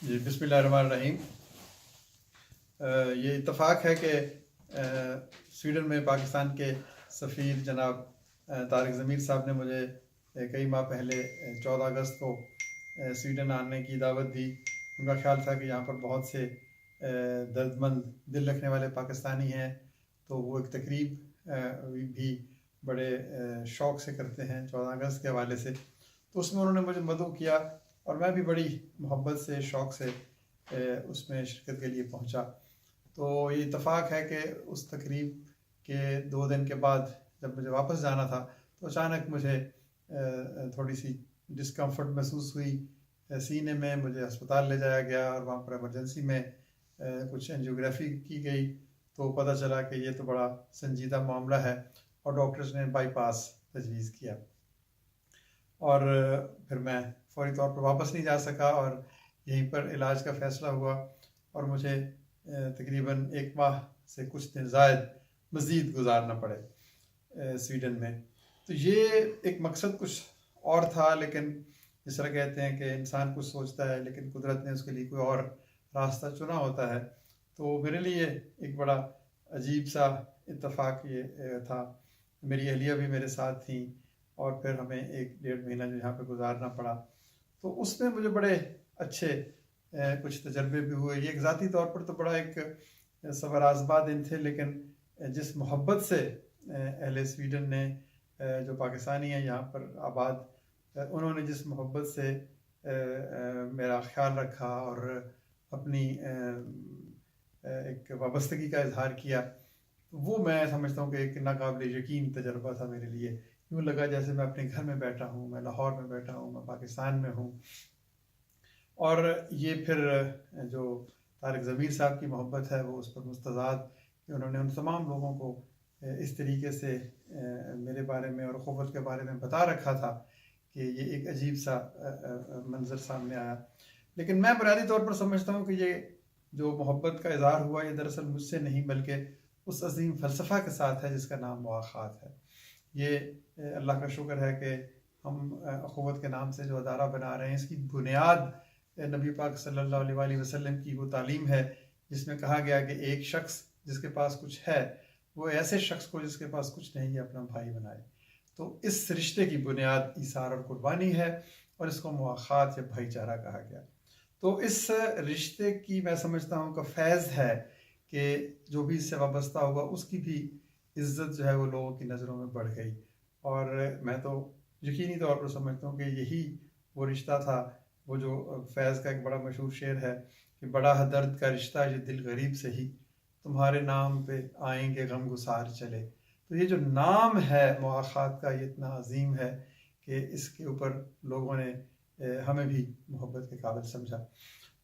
جی بسم اللہ الرحمن الرحیم۔ یہ اتفاق ہے کہ سویڈن میں پاکستان کے سفیر جناب طارق ضمیر صاحب نے مجھے کئی ماہ پہلے 14 اگست کو سویڈن آنے کی دعوت دی۔ ان کا خیال تھا کہ یہاں پر بہت سے درد مند دل رکھنے والے پاکستانی ہیں، تو وہ ایک تقریب بھی بڑے شوق سے کرتے ہیں 14 اگست کے حوالے سے، تو اس میں انہوں نے مجھے مدعو کیا اور میں بھی بڑی محبت سے شوق سے اس میں شرکت کے لیے پہنچا۔ تو یہ اتفاق ہے کہ اس تقریب کے 2 دن کے بعد جب مجھے واپس جانا تھا تو اچانک مجھے تھوڑی سی ڈسکمفرٹ محسوس ہوئی سینے میں۔ مجھے ہسپتال لے جایا گیا اور وہاں پر ایمرجنسی میں کچھ اینجیوگرافی کی گئی، تو پتہ چلا کہ یہ تو بڑا سنجیدہ معاملہ ہے اور ڈاکٹرز نے بائی پاس تجویز کیا، اور پھر میں فوری طور پر واپس نہیں جا سکا اور یہیں پر علاج کا فیصلہ ہوا، اور مجھے تقریباً 1 ماہ سے کچھ دن زائد مزید گزارنا پڑے سویڈن میں۔ تو یہ ایک مقصد کچھ اور تھا، لیکن جس طرح کہتے ہیں کہ انسان کچھ سوچتا ہے لیکن قدرت نے اس کے لیے کوئی اور راستہ چنا ہوتا ہے، تو میرے لیے ایک بڑا عجیب سا اتفاق یہ تھا۔ میری اہلیہ بھی میرے ساتھ تھیں اور پھر ہمیں 1-1.5 مہینہ جو یہاں پہ گزارنا پڑا، تو اس میں مجھے بڑے اچھے کچھ تجربے بھی ہوئے۔ یہ ایک ذاتی طور پر تو بڑا ایک صبر آزما دن تھے، لیکن جس محبت سے اہل سویڈن نے جو پاکستانی ہیں یہاں پر آباد، انہوں نے جس محبت سے میرا خیال رکھا اور اپنی ایک وابستگی کا اظہار کیا، وہ میں سمجھتا ہوں کہ ایک ناقابل یقین تجربہ تھا میرے لیے۔ یوں لگا جیسے میں اپنے گھر میں بیٹھا ہوں، میں لاہور میں بیٹھا ہوں، میں پاکستان میں ہوں۔ اور یہ پھر جو طارق ضمیر صاحب کی محبت ہے وہ اس پر مستضاد کہ انہوں نے ان تمام لوگوں کو اس طریقے سے میرے بارے میں اور اخوت کے بارے میں بتا رکھا تھا کہ یہ ایک عجیب سا منظر سامنے آیا۔ لیکن میں بنیادی طور پر سمجھتا ہوں کہ یہ جو محبت کا اظہار ہوا یہ دراصل مجھ سے نہیں بلکہ اس عظیم فلسفہ کے ساتھ ہے جس کا نام مواخات ہے۔ یہ اللہ کا شکر ہے کہ ہم اخوت کے نام سے جو ادارہ بنا رہے ہیں، اس کی بنیاد نبی پاک صلی اللہ علیہ وآلہ وسلم کی وہ تعلیم ہے جس میں کہا گیا کہ ایک شخص جس کے پاس کچھ ہے وہ ایسے شخص کو جس کے پاس کچھ نہیں ہے اپنا بھائی بنائے۔ تو اس رشتے کی بنیاد ایثار اور قربانی ہے اور اس کو مواخات یا بھائی چارہ کہا گیا۔ تو اس رشتے کی میں سمجھتا ہوں کہ فیض ہے کہ جو بھی اس سے وابستہ ہوا اس کی بھی عزت جو ہے وہ لوگوں کی نظروں میں بڑھ گئی، اور میں تو یقینی طور پر سمجھتا ہوں کہ یہی وہ رشتہ تھا، وہ جو فیض کا ایک بڑا مشہور شعر ہے کہ بڑا ہے درد کا رشتہ یہ دل غریب سے ہی، تمہارے نام پہ آئیں گے غم گسار چلے۔ تو یہ جو نام ہے مواخات کا یہ اتنا عظیم ہے کہ اس کے اوپر لوگوں نے ہمیں بھی محبت کے قابل سمجھا۔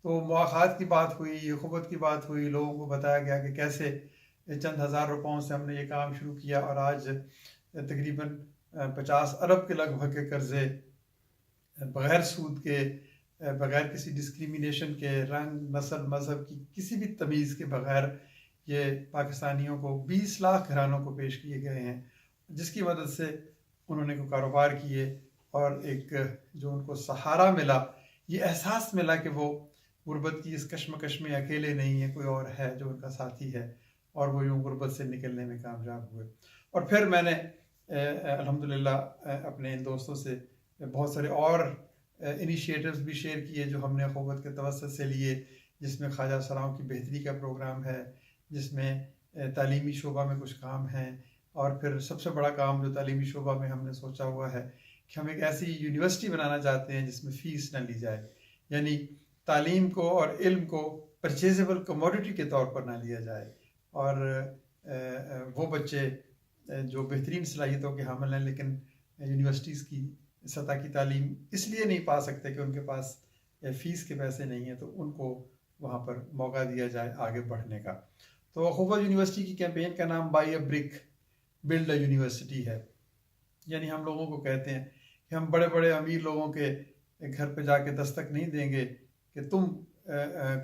تو مواخات کی بات ہوئی، اخوت کی بات ہوئی، لوگوں کو بتایا گیا کہ کیسے چند ہزار روپوں سے ہم نے یہ کام شروع کیا اور آج تقریباً 50 ارب کے لگ بھگ کے قرضے بغیر سود کے، بغیر کسی ڈسکریمنیشن کے، رنگ نسل مذہب کی کسی بھی تمیز کے بغیر یہ پاکستانیوں کو 20 لاکھ گھرانوں کو پیش کیے گئے ہیں، جس کی مدد سے انہوں نے کوئی کاروبار کیے اور ایک جو ان کو سہارا ملا، یہ احساس ملا کہ وہ غربت کی اس کشمکش میں اکیلے نہیں ہیں، کوئی اور ہے جو ان کا ساتھی ہے، اور وہ یوں غربت سے نکلنے میں کامیاب ہوئے۔ اور پھر میں نے الحمدللہ اپنے ان دوستوں سے بہت سارے اور انیشیٹوز بھی شیئر کیے جو ہم نے اخوت کے توسط سے لیے، جس میں خواجہ سراؤں کی بہتری کا پروگرام ہے، جس میں تعلیمی شعبہ میں کچھ کام ہیں، اور پھر سب سے بڑا کام جو تعلیمی شعبہ میں ہم نے سوچا ہوا ہے کہ ہم ایک ایسی یونیورسٹی بنانا چاہتے ہیں جس میں فیس نہ لی جائے، یعنی تعلیم کو اور علم کو پرچیزیبل کموڈٹی کے طور پر نہ لیا جائے، اور وہ بچے جو بہترین صلاحیتوں کے حامل ہیں لیکن یونیورسٹیز کی سطح کی تعلیم اس لیے نہیں پا سکتے کہ ان کے پاس فیس کے پیسے نہیں ہیں، تو ان کو وہاں پر موقع دیا جائے آگے بڑھنے کا۔ تو اخوت یونیورسٹی کی کیمپین کا نام buy a brick build a university ہے، یعنی ہم لوگوں کو کہتے ہیں کہ ہم بڑے بڑے امیر لوگوں کے گھر پہ جا کے دستک نہیں دیں گے کہ تم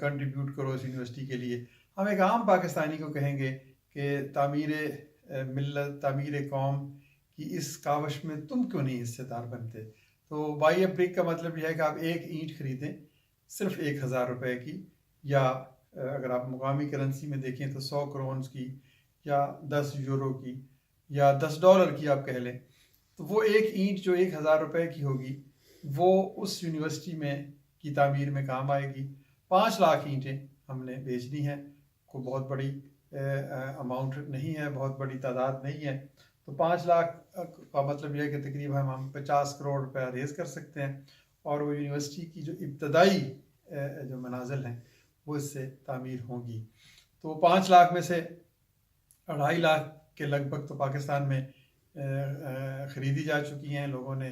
کنٹریبیوٹ کرو اس یونیورسٹی کے لیے، ہم ایک عام پاکستانی کو کہیں گے کہ تعمیر ملت، تعمیر قوم کی اس کاوش میں تم کیوں نہیں حصے دار بنتے۔ تو بائی اے برک کا مطلب یہ ہے کہ آپ ایک اینٹ خریدیں صرف 1,000 روپے کی، یا اگر آپ مقامی کرنسی میں دیکھیں تو 100 کرونز کی، یا 10 یورو کی، یا 10 ڈالر کی آپ کہہ لیں، تو وہ ایک اینٹ جو 1,000 روپے کی ہوگی وہ اس یونیورسٹی میں کی تعمیر میں کام آئے گی۔ 5 لاکھ اینٹیں ہم نے بیچنی ہیں، کوئی بہت بڑی اماؤنٹ نہیں ہے، بہت بڑی تعداد نہیں ہے، تو 5 لاکھ کا مطلب یہ ہے کہ تقریباً ہم 50 کروڑ روپے ریز کر سکتے ہیں، اور وہ یونیورسٹی کی جو ابتدائی جو منازل ہیں وہ اس سے تعمیر ہوں گی۔ تو 5 لاکھ میں سے 2.5 لاکھ کے لگ بھگ تو پاکستان میں خریدی جا چکی ہیں لوگوں نے،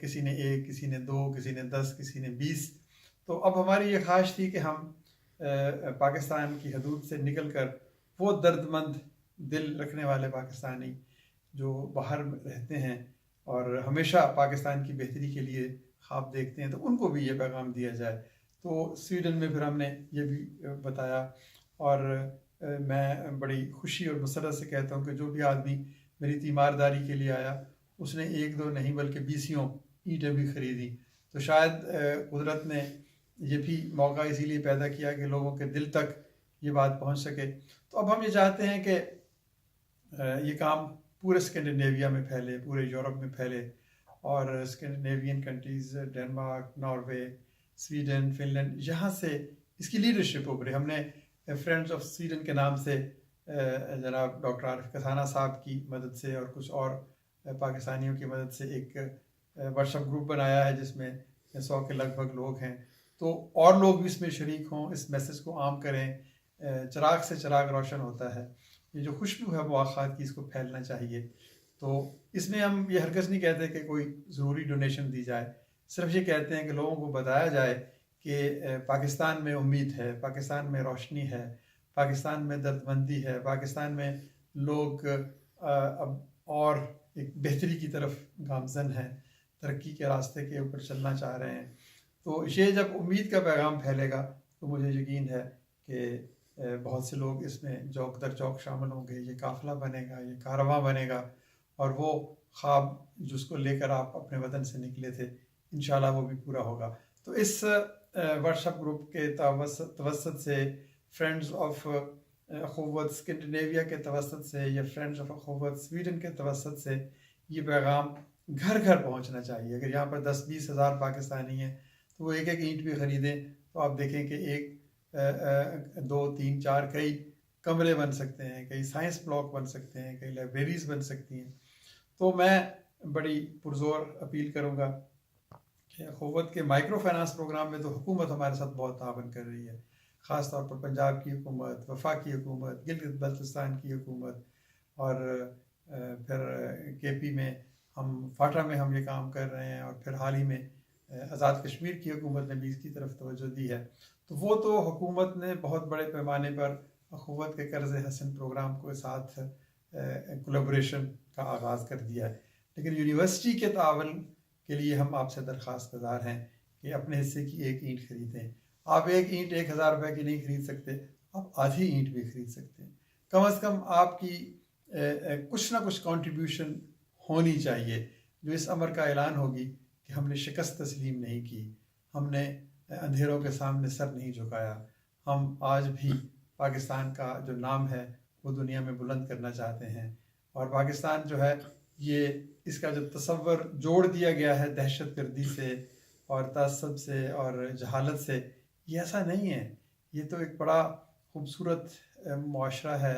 کسی نے 1، کسی نے 2، کسی نے 10، کسی نے 20۔ تو اب ہماری یہ خواہش تھی کہ ہم پاکستان کی حدود سے نکل کر وہ درد مند دل رکھنے والے پاکستانی جو باہر رہتے ہیں اور ہمیشہ پاکستان کی بہتری کے لیے خواب دیکھتے ہیں، تو ان کو بھی یہ پیغام دیا جائے۔ تو سویڈن میں پھر ہم نے یہ بھی بتایا، اور میں بڑی خوشی اور مسرت سے کہتا ہوں کہ جو بھی آدمی میری تیمارداری کے لیے آیا اس نے 1 2 نہیں بلکہ 20 اینٹیں بھی خریدی۔ تو شاید قدرت نے یہ بھی موقع اسی لیے پیدا کیا کہ لوگوں کے دل تک یہ بات پہنچ سکے۔ تو اب ہم یہ چاہتے ہیں کہ یہ کام پورے اسکینڈینیویا میں پھیلے، پورے یورپ میں پھیلے، اور Scandinavian countries, Denmark, Norway, Sweden, Finland, یہاں سے اس کی لیڈرشپ ابھرے۔ ہم نے فرینڈز آف سویڈن کے نام سے جناب ڈاکٹر عارف کسانہ صاحب کی مدد سے اور کچھ اور پاکستانیوں کی مدد سے ایک ورکشاپ گروپ بنایا ہے جس میں 100 کے لگ بھگ لوگ ہیں، تو اور لوگ بھی اس میں شریک ہوں، اس میسج کو عام کریں۔ چراغ سے چراغ روشن ہوتا ہے، یہ جو خوشبو ہے مواخات کی، اس کو پھیلنا چاہیے۔ تو اس میں ہم یہ ہرگز نہیں کہتے کہ کوئی ضروری ڈونیشن دی جائے، صرف یہ کہتے ہیں کہ لوگوں کو بتایا جائے کہ پاکستان میں امید ہے، پاکستان میں روشنی ہے، پاکستان میں درد مندی ہے، پاکستان میں لوگ اب اور ایک بہتری کی طرف گامزن ہیں، ترقی کے راستے کے اوپر چلنا چاہ رہے ہیں۔ تو یہ جب امید کا پیغام پھیلے گا تو مجھے یقین ہے کہ بہت سے لوگ اس میں چوک در چوک شامل ہوں گے، یہ قافلہ بنے گا، یہ کارواں بنے گا، اور وہ خواب جس کو لے کر آپ اپنے وطن سے نکلے تھے انشاءاللہ وہ بھی پورا ہوگا۔ تو اس ورکشاپ گروپ کے توسط سے، فرینڈز آف اخوت اسکینڈینیویا کے توسط سے، یا فرینڈز آف اخوت سویڈن کے توسط سے یہ پیغام گھر گھر پہنچنا چاہیے۔ اگر یہاں پر 10-20 ہزار پاکستانی ہیں تو وہ ایک اینٹ بھی خریدیں تو آپ دیکھیں کہ 1 2 3 4 کئی کمرے بن سکتے ہیں، کئی سائنس بلاک بن سکتے ہیں، کئی لائبریریز بن سکتی ہیں۔ تو میں بڑی پرزور اپیل کروں گا کہ اخوت کے مائکرو فائنانس پروگرام میں تو حکومت ہمارے ساتھ بہت تعاون کر رہی ہے، خاص طور پر پنجاب کی حکومت، وفاقی حکومت، گلگت بلتستان کی حکومت، اور پھر کے پی میں فاٹا میں ہم یہ کام کر رہے ہیں، اور پھر حال ہی میں آزاد کشمیر کی حکومت نے بھی اس کی طرف توجہ دی ہے۔ تو وہ تو حکومت نے بہت بڑے پیمانے پر اخوت کے قرض حسن پروگرام کے ساتھ کولیبوریشن کا آغاز کر دیا ہے، لیکن یونیورسٹی کے تعاون کے لیے ہم آپ سے درخواست گزار ہیں کہ اپنے حصے کی 1 اینٹ خریدیں۔ آپ 1 اینٹ 1,000 روپے کی نہیں خرید سکتے، آپ آدھی اینٹ بھی خرید سکتے ہیں۔ کم از کم آپ کی کچھ نہ کچھ کنٹریبیوشن ہونی چاہیے جو اس امر کا اعلان ہوگی کہ ہم نے شکست تسلیم نہیں کی، ہم نے اندھیروں کے سامنے سر نہیں جھکایا، ہم آج بھی پاکستان کا جو نام ہے وہ دنیا میں بلند کرنا چاہتے ہیں۔ اور پاکستان جو ہے یہ اس کا جو تصور جوڑ دیا گیا ہے دہشت گردی سے اور تعصب سے اور جہالت سے، یہ ایسا نہیں ہے، یہ تو ایک بڑا خوبصورت معاشرہ ہے،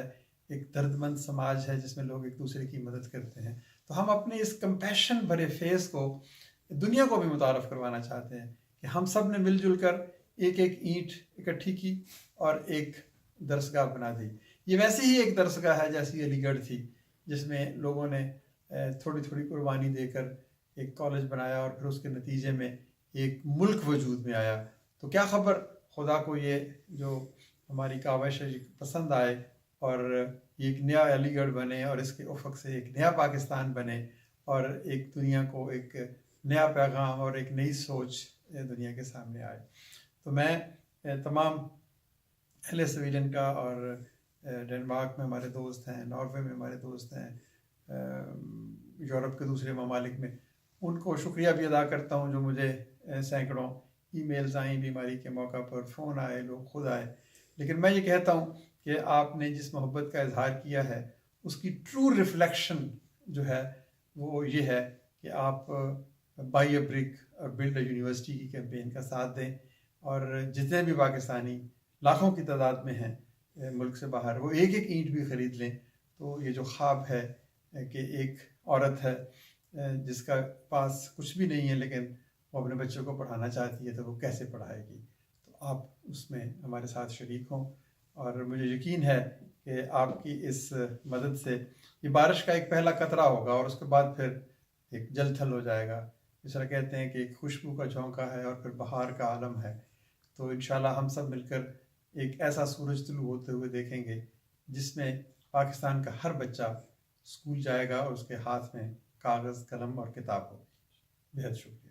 ایک درد مند سماج ہے جس میں لوگ ایک دوسرے کی مدد کرتے ہیں۔ تو ہم اپنے اس کمپیشن بھرے فیس کو دنیا کو بھی متعارف کروانا چاہتے ہیں کہ ہم سب نے مل جل کر ایک اینٹ اکٹھی کی اور ایک درسگاہ بنا دی۔ یہ ویسی ہی ایک درسگاہ ہے جیسی علی گڑھ تھی، جس میں لوگوں نے تھوڑی تھوڑی قربانی دے کر ایک کالج بنایا، اور پھر اس کے نتیجے میں ایک ملک وجود میں آیا۔ تو کیا خبر خدا کو یہ جو ہماری کاوش ہے پسند آئے، اور ایک نیا علی گڑھ بنے، اور اس کے افق سے ایک نیا پاکستان بنے، اور ایک دنیا کو ایک نیا پیغام اور ایک نئی سوچ دنیا کے سامنے آئے۔ تو میں تمام اہل سویڈن کا، اور ڈنمارک میں ہمارے دوست ہیں، ناروے میں ہمارے دوست ہیں، یورپ کے دوسرے ممالک میں، ان کو شکریہ بھی ادا کرتا ہوں جو مجھے سینکڑوں ای میلز آئیں بیماری کے موقع پر، فون آئے، لوگ خود آئے، لیکن میں یہ کہتا ہوں کہ آپ نے جس محبت کا اظہار کیا ہے اس کی ٹرو ریفلیکشن جو ہے وہ یہ ہے کہ آپ buy a brick build a university کی کیمپین کا ساتھ دیں، اور جتنے بھی پاکستانی لاکھوں کی تعداد میں ہیں ملک سے باہر، وہ ایک ایک اینٹ بھی خرید لیں، تو یہ جو خواب ہے کہ ایک عورت ہے جس کا پاس کچھ بھی نہیں ہے لیکن وہ اپنے بچوں کو پڑھانا چاہتی ہے، تو وہ کیسے پڑھائے گی؟ تو آپ اس میں ہمارے ساتھ شریک ہوں، اور مجھے یقین ہے کہ آپ کی اس مدد سے یہ بارش کا ایک پہلا قطرہ ہوگا، اور اس کے بعد پھر ایک جل تھل ہو جائے گا۔ اس طرح کہتے ہیں کہ ایک خوشبو کا جھونکا ہے اور پھر بہار کا عالم ہے، تو انشاءاللہ ہم سب مل کر ایک ایسا سورج طلوع ہوتے ہوئے دیکھیں گے جس میں پاکستان کا ہر بچہ اسکول جائے گا اور اس کے ہاتھ میں کاغذ، قلم اور کتاب ہو۔ بہت شکریہ۔